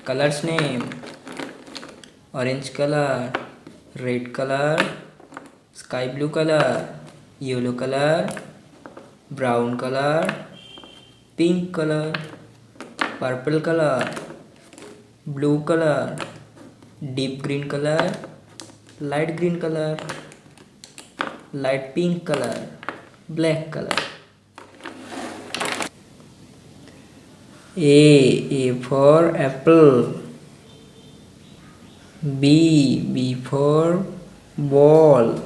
Colors name: orange color, red color, sky blue color, yellow color, brown color, pink color, purple color, blue color, deep green color, light green color, light pink color, black color. A for apple. B for ball.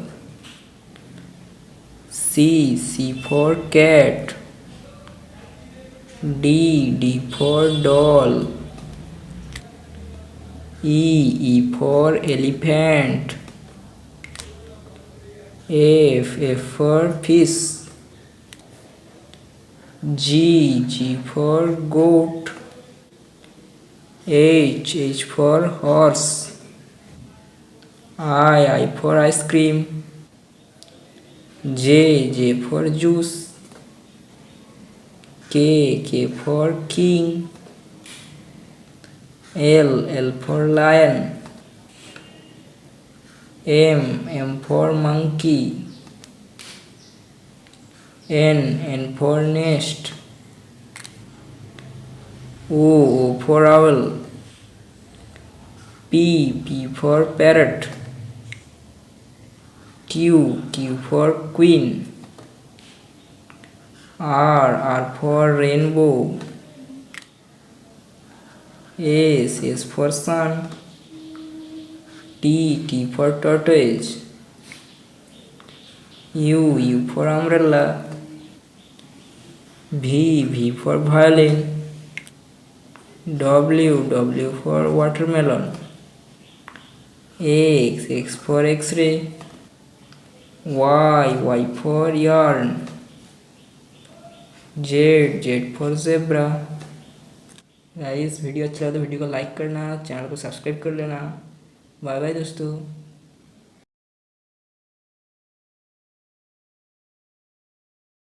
C for cat. D for doll. E for elephant. F for fish. G for goat. H for horse. I for ice cream. J for juice. K for king. L for lion. M for monkey. N for nest. O for owl. P for parrot. Q for queen. R for rainbow. S for sun. T for tortoise. U for umbrella. V for violin. W for watermelon. X for X-ray. Y for yarn. Z for zebra. Guys video अच्छा लगा तो video को like करना, channel को subscribe कर लेना। Bye bye दोस्तों।